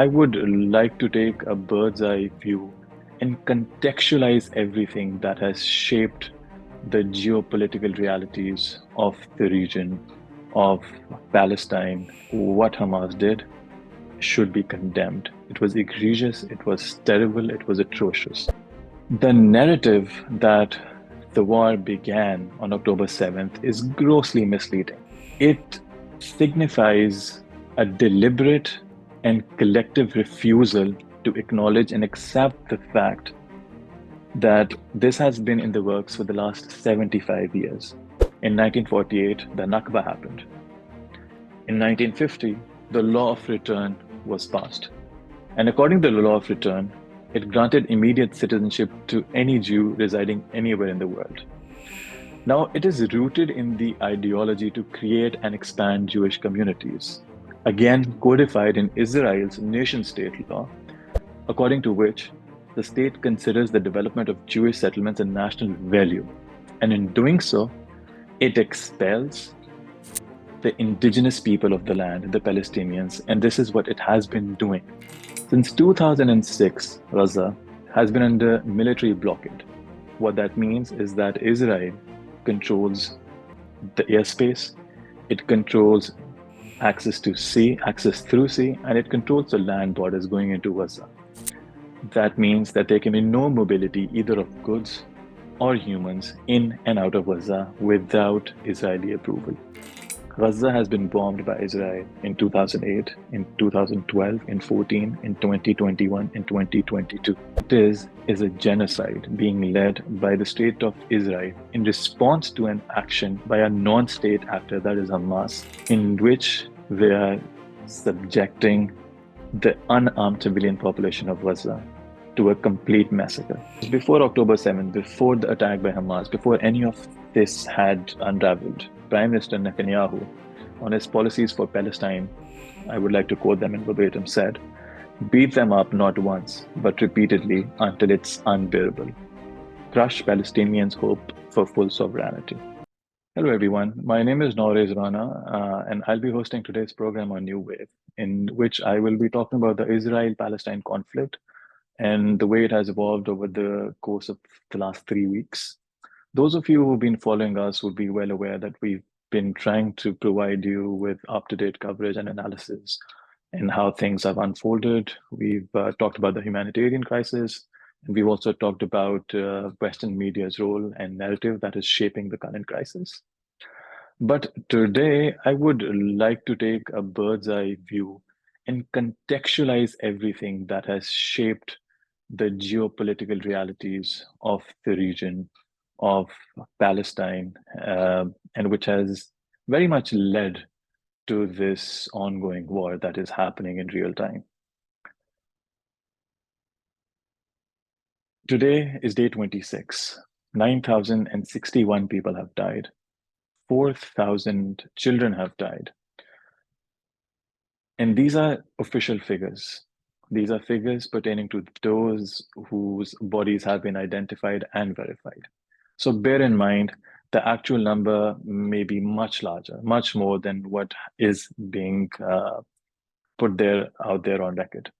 I would like to take a bird's eye view and contextualize everything that has shaped the geopolitical realities of the region of Palestine. What Hamas did should be condemned. It was egregious, it was terrible, it was atrocious. The narrative that the war began on October 7th is grossly misleading. It signifies a deliberate and collective refusal to acknowledge and accept the fact that this has been in the works for the last 75 years. In 1948, the Nakba happened. In 1950, the Law of Return was passed. And according to the Law of Return, it granted immediate citizenship to any Jew residing anywhere in the world. Now, it is rooted in the ideology to create and expand Jewish communities, again codified in Israel's nation-state law, according to which the state considers the development of Jewish settlements a national value. And in doing so, it expels the indigenous people of the land, the Palestinians, and this is what it has been doing. Since 2006, Gaza has been under military blockade. What that means is that Israel controls the airspace, it controls access to sea, access through sea, and it controls the land borders going into Gaza. That means that there can be no mobility either of goods or humans in and out of Gaza without Israeli approval. Gaza has been bombed by Israel in 2008, in 2012, in 14, in 2021, in 2022. It is a genocide being led by the state of Israel in response to an action by a non-state actor, that is Hamas, in which they are subjecting the unarmed civilian population of Gaza to a complete massacre. Before October 7th, before the attack by Hamas, before any of this had unraveled, Prime Minister Netanyahu, on his policies for Palestine, I would like to quote them in verbatim, said, "Beat them up not once, but repeatedly until it's unbearable. Crush Palestinians' hope for full sovereignty." Hello, everyone. My name is Norez Rana, and I'll be hosting today's program on New Wave, in which I will be talking about the Israel-Palestine conflict and the way it has evolved over the course of the last 3 weeks. Those of you who've been following us would be well aware that we've been trying to provide you with up-to-date coverage and analysis and how things have unfolded. We've talked about the humanitarian crisis, and we've also talked about Western media's role and narrative that is shaping the current crisis. But today, I would like to take a bird's eye view and contextualize everything that has shaped the geopolitical realities of the region of Palestine, and which has very much led to this ongoing war that is happening in real time. Today is day 26. 9,061 people have died. 4,000 children have died. And these are official figures. These are figures pertaining to those whose bodies have been identified and verified. So bear in mind, the actual number may be much larger, much more than what is being put out there on record.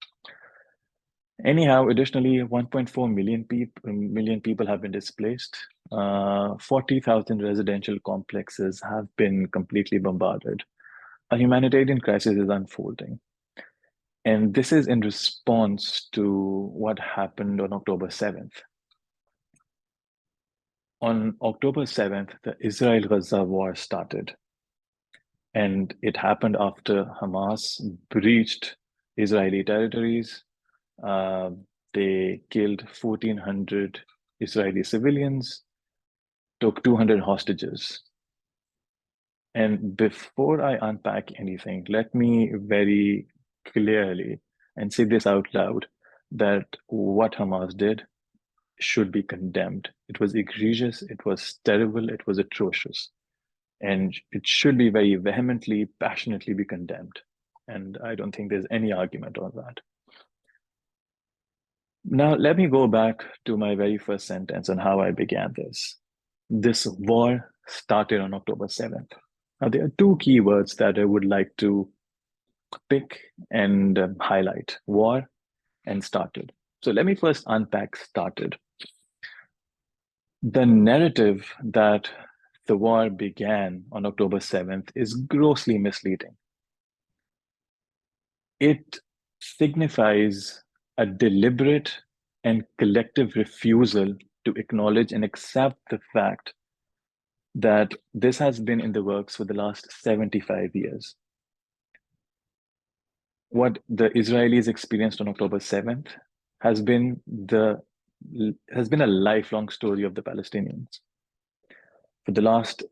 Anyhow, additionally, 1.4 million people have been displaced. 40,000 residential complexes have been completely bombarded. A humanitarian crisis is unfolding. And this is in response to what happened on October 7th. On October 7th, the Israel-Gaza war started. And it happened after Hamas breached Israeli territories. They killed 1,400 Israeli civilians, took 200 hostages. And before I unpack anything, let me very clearly and say this out loud, that what Hamas did should be condemned. It was egregious, it was terrible, it was atrocious. And it should be very vehemently, passionately be condemned. And I don't think there's any argument on that. Now, let me go back to my very first sentence on how I began this. This war started on October 7th. Now, there are two keywords that I would like to pick and highlight war and started. So let me first unpack started. The narrative that the war began on October 7th is grossly misleading. It signifies a deliberate and collective refusal to acknowledge and accept the fact that this has been in the works for the last 75 years. What the Israelis experienced on October 7th has been a lifelong story of the Palestinians. For the last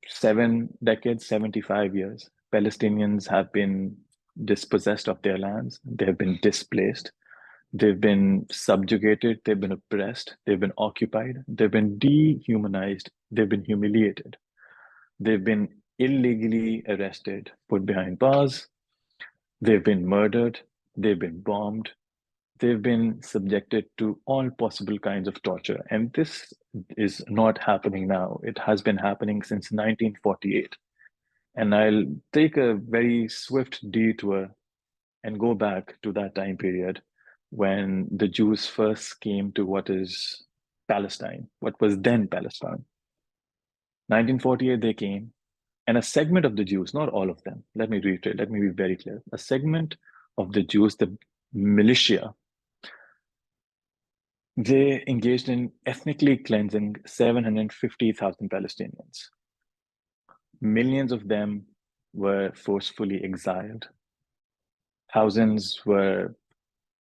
7 decades, 75 years, Palestinians have been dispossessed of their lands, they have been displaced, they've been subjugated, they've been oppressed, they've been occupied, they've been dehumanized, they've been humiliated, they've been illegally arrested, put behind bars, they've been murdered, they've been bombed, they've been subjected to all possible kinds of torture. And this is not happening now. It has been happening since 1948. And I'll take a very swift detour and go back to that time period when the Jews first came to what is Palestine, what was then Palestine. 1948, they came, and a segment of the Jews, not all of them, let me reiterate, let me be very clear, a segment of the Jews, the militia, they engaged in ethnically cleansing 750,000 Palestinians. Millions of them were forcefully exiled. Thousands were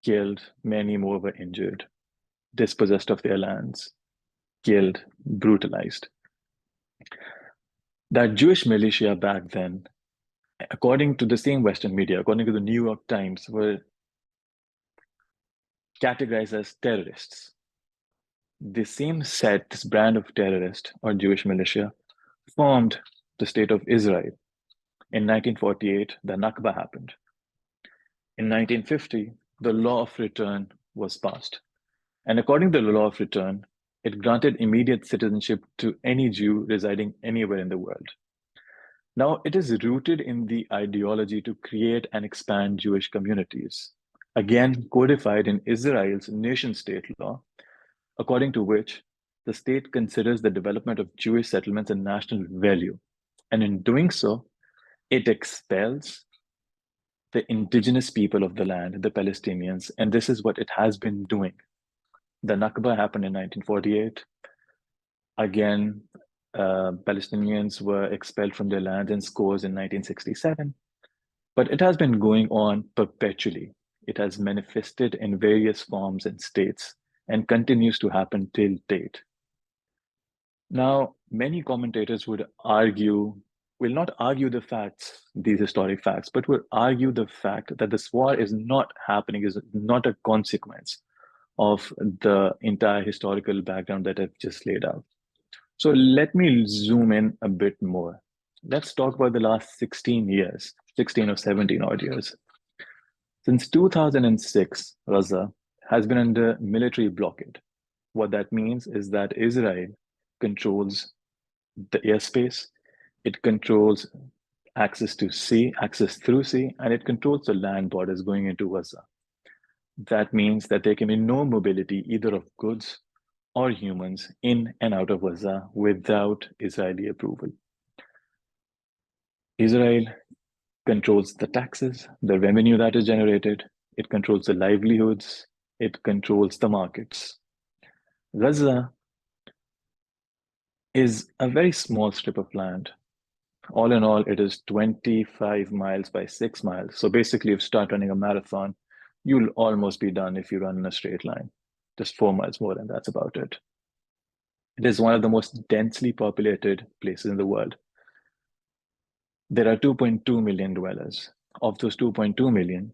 killed, many more were injured, dispossessed of their lands, killed, brutalized. That Jewish militia back then, according to the same Western media, according to the New York Times, were categorized as terrorists. The same set, this brand of terrorist or Jewish militia, formed the state of Israel. In 1948, the Nakba happened. In 1950, the law of return was passed. And according to the law of return, it granted immediate citizenship to any Jew residing anywhere in the world. Now, it is rooted in the ideology to create and expand Jewish communities, again codified in Israel's nation-state law, according to which the state considers the development of Jewish settlements a national value. And in doing so, it expels the indigenous people of the land, the Palestinians, and this is what it has been doing. The Nakba happened in 1948. Again, Palestinians were expelled from their land in scores in 1967. But it has been going on perpetually. It has manifested in various forms and states and continues to happen till date. Now, many commentators would argue, will not argue the facts, these historic facts, but will argue the fact that this war is not happening, is not a consequence of the entire historical background that I've just laid out. So let me zoom in a bit more. Let's talk about the last 16 years, 16 or 17 odd years. Since 2006, Gaza has been under military blockade. What that means is that Israel controls the airspace, it controls access to sea, access through sea, and it controls the land borders going into Gaza. That means that there can be no mobility either of goods or humans in and out of Gaza without Israeli approval. Israel controls the taxes, the revenue that is generated, it controls the livelihoods, it controls the markets. Gaza is a very small strip of land. All in all, it is 25 miles by 6 miles. So basically, if you start running a marathon, you'll almost be done if you run in a straight line. Just 4 miles more, and that's about it. It is one of the most densely populated places in the world. There are 2.2 million dwellers. Of those 2.2 million,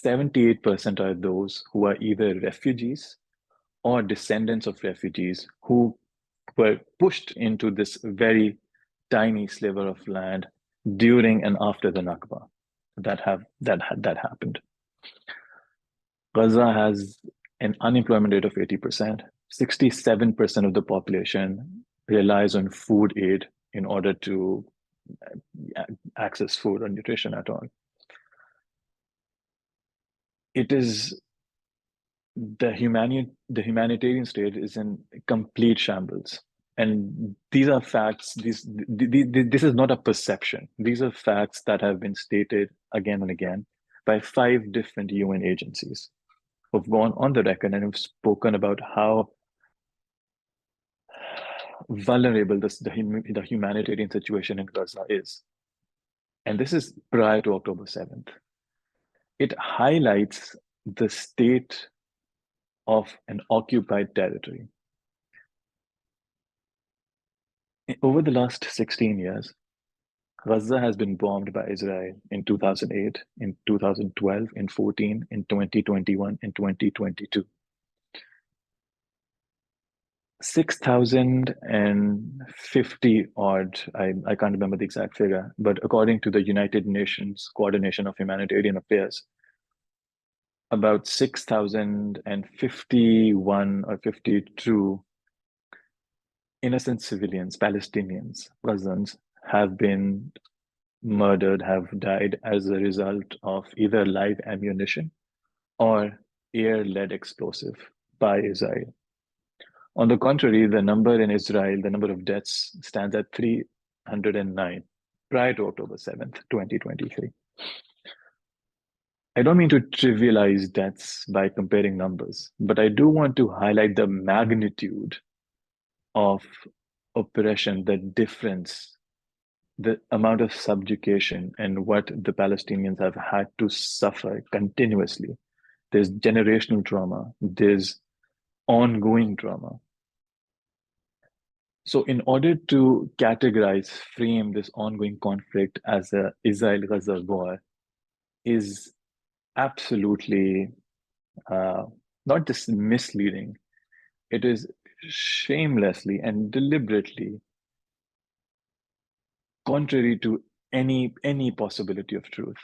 78% are those who are either refugees or descendants of refugees who were pushed into this very tiny sliver of land during and after the Nakba that happened. Gaza has an unemployment rate of 80%. 67% of the population relies on food aid in order to access food or nutrition at all. it is the humanitarian state is in complete shambles. And these are facts. This is not a perception. These are facts that have been stated again and again by 5 different UN agencies who've gone on the record and have spoken about how vulnerable the humanitarian situation in Gaza is. And this is prior to October 7th. It highlights the state of an occupied territory. Over the last 16 years, Gaza has been bombed by Israel in 2008, in 2012, in 14, in 2021, in 2022. 6,050 odd, I can't remember the exact figure, but according to the United Nations Coordination of Humanitarian Affairs, about 6,051 or 52 innocent civilians, Palestinians, Gazans, have been murdered, have died as a result of either live ammunition or air-led explosive by Israel. On the contrary, the number in Israel, the number of deaths stands at 309 prior to October 7th, 2023. I don't mean to trivialize deaths by comparing numbers, but I do want to highlight the magnitude of oppression, the difference, the amount of subjugation, and what the Palestinians have had to suffer continuously. There's generational trauma, there's ongoing trauma. So in order to frame this ongoing conflict as a Israel-Gaza war is absolutely not just misleading, it is shamelessly and deliberately contrary to any possibility of truth.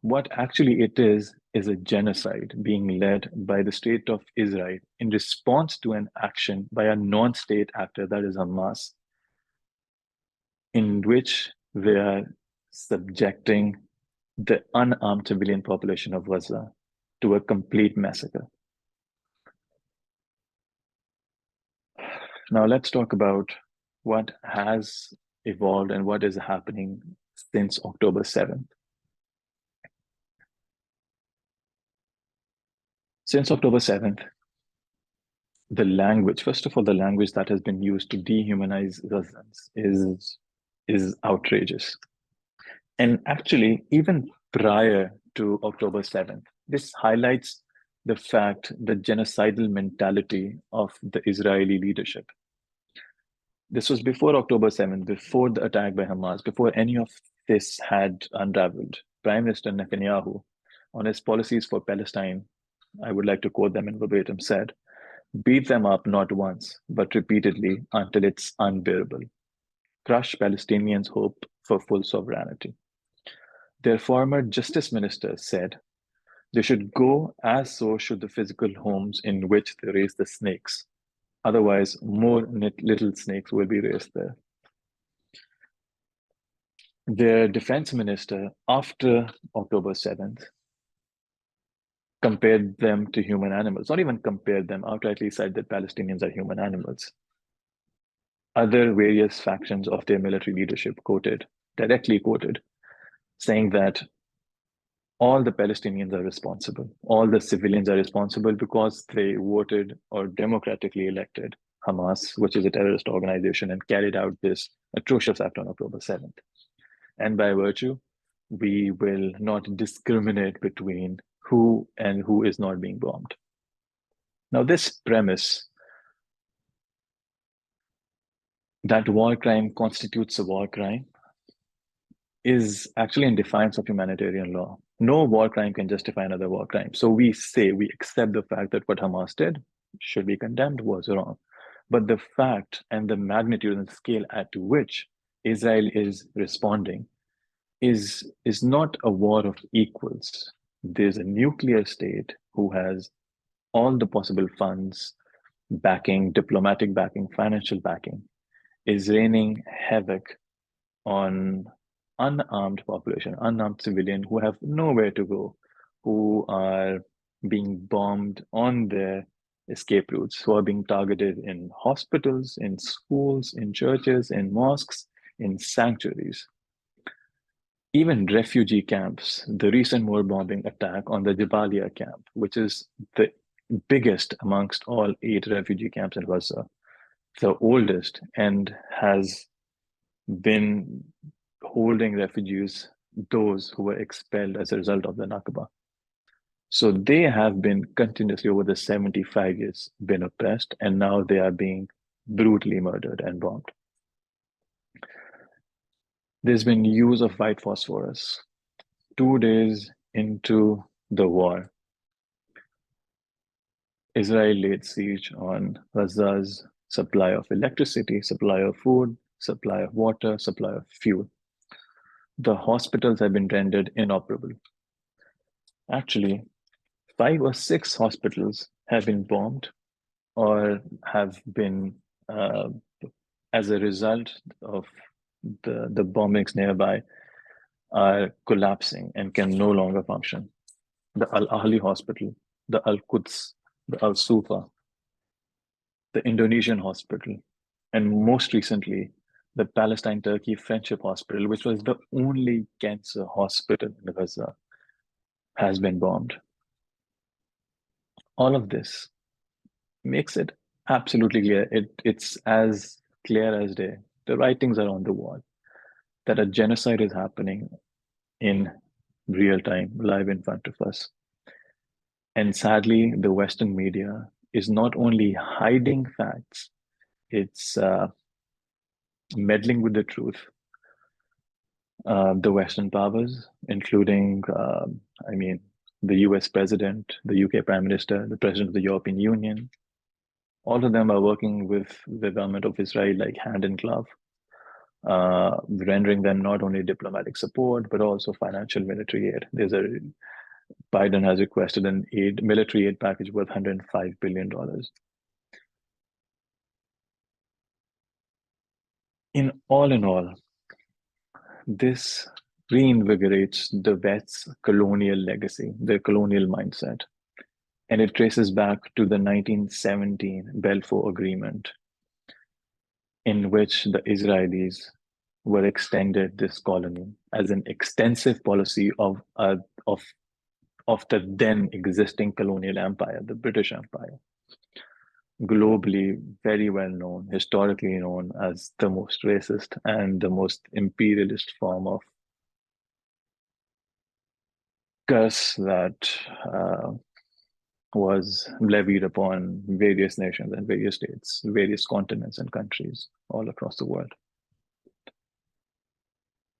What actually it is a genocide being led by the state of Israel in response to an action by a non-state actor, that is Hamas, in which they are subjecting the unarmed civilian population of Gaza to a complete massacre. Now let's talk about what has evolved and what is happening since October 7th. Since October 7th, the language, first of all, the language that has been used to dehumanize Gazans is outrageous. And actually, even prior to October 7th, this highlights the fact, the genocidal mentality of the Israeli leadership. This was before October 7th, before the attack by Hamas, before any of this had unraveled. Prime Minister Netanyahu, on his policies for Palestine, I would like to quote them in verbatim, said, "Beat them up not once, but repeatedly until it's unbearable. Crush Palestinians' hope for full sovereignty." Their former justice minister said, "They should go, as so should the physical homes in which they raise the snakes. Otherwise, more little snakes will be raised there." Their defense minister, after October 7th, compared them to human animals. Not even compared them, outrightly said that Palestinians are human animals. Other various factions of their military leadership directly quoted, saying that all the Palestinians are responsible. All the civilians are responsible because they voted or democratically elected Hamas, which is a terrorist organization, and carried out this atrocious act on October 7th. And by virtue, we will not discriminate between who and who is not being bombed. Now, this premise that war crime constitutes a war crime is actually in defiance of humanitarian law. No war crime can justify another war crime. So we accept the fact that what Hamas did should be condemned, was wrong. But the fact and the magnitude and scale at which Israel is responding is not a war of equals. There's a nuclear state who has all the possible funds, backing, diplomatic backing, financial backing, is raining havoc on unarmed population, unarmed civilian who have nowhere to go, who are being bombed on their escape routes, who are being targeted in hospitals, in schools, in churches, in mosques, in sanctuaries. Even refugee camps, the recent more bombing attack on the Jabalia camp, which is the biggest amongst all 8 refugee camps in Gaza, the oldest, and has been holding refugees, those who were expelled as a result of the Nakba. So they have been continuously over the 75 years been oppressed, and now they are being brutally murdered and bombed. There's been use of white phosphorus. 2 days into the war, Israel laid siege on Gaza's supply of electricity, supply of food, supply of water, supply of fuel. The hospitals have been rendered inoperable. Actually, 5 or 6 hospitals have been bombed or have been, as a result of the bombings nearby, are collapsing and can no longer function. The Al Ahli Hospital, the Al Quds, the Al Sufa, the Indonesian Hospital, and most recently, the Palestine Turkey Friendship Hospital, which was the only cancer hospital in Gaza, has been bombed. All of this makes it absolutely clear. It's as clear as day. The writings are on the wall that a genocide is happening in real time, live in front of us. And sadly, the Western media is not only hiding facts, it's meddling with the truth. The Western powers, including, the US president, the UK prime minister, the president of the European Union, all of them are working with the government of Israel like hand in glove, rendering them not only diplomatic support, but also financial military aid. Biden has requested an military aid package worth $105 billion. In all, this reinvigorates the West's colonial legacy, their colonial mindset. And it traces back to the 1917 Balfour Agreement, in which the Israelis were extended this colony as an extensive policy of the then existing colonial empire, the British Empire, globally very well known, historically known as the most racist and the most imperialist form of curse that was levied upon various nations and various states, various continents and countries all across the world.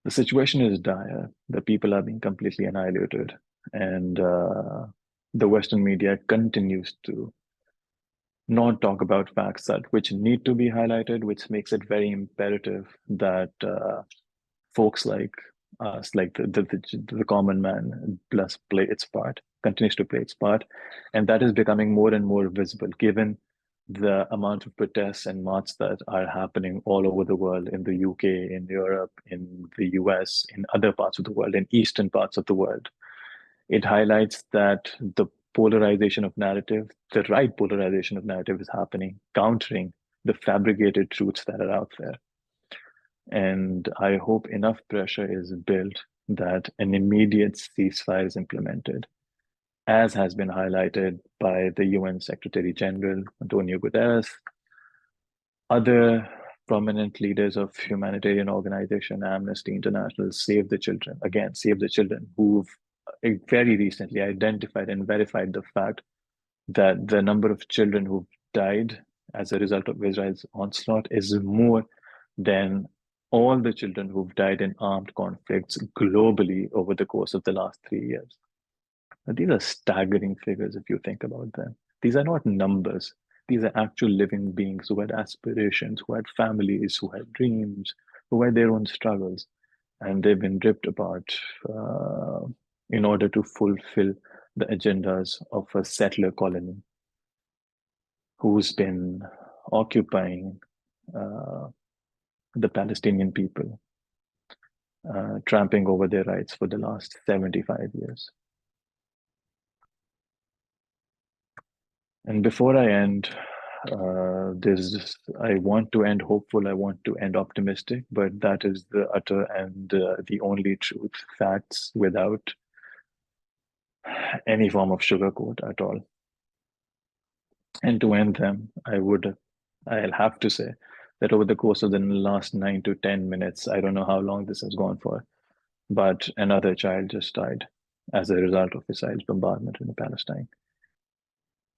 The situation is dire. The people are being completely annihilated, and the Western media continues to not talk about facts that which need to be highlighted, which makes it very imperative that folks like us, like the common man, plus continues to play its part, and that is becoming more and more visible given the amount of protests and marches that are happening all over the world, in the UK, in Europe, in the US, in other parts of the world, in eastern parts of the world. It highlights that the polarization of narrative, the right polarization of narrative is happening, countering the fabricated truths that are out there. And I hope enough pressure is built that an immediate ceasefire is implemented, as has been highlighted by the UN Secretary General, Antonio Guterres, other prominent leaders of humanitarian organization, Amnesty International, Save the Children, again, Save the Children, who've very recently identified and verified the fact that the number of children who've died as a result of Israel's onslaught is more than all the children who've died in armed conflicts globally over the course of the last 3 years. Now, these are staggering figures if you think about them. These are not numbers. These are actual living beings who had aspirations, who had families, who had dreams, who had their own struggles, and they've been ripped apart in order to fulfill the agendas of a settler colony who's been occupying the Palestinian people, tramping over their rights for the last 75 years. And before I end, I want to end hopeful, I want to end optimistic, but that is the utter and the only truth, facts without any form of sugarcoat at all. And to end them, I'll have to say that over the course of the last 9 to 10 minutes, I don't know how long this has gone for, but another child just died as a result of Israel's bombardment in Palestine.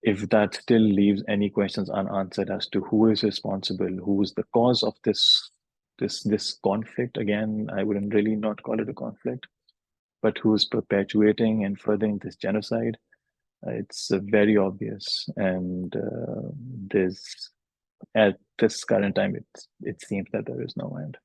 If that still leaves any questions unanswered as to who is responsible, who is the cause of this conflict, again, I wouldn't really not call it a conflict, but who is perpetuating and furthering this genocide, it's very obvious. And there's at this current time, it seems that there is no end.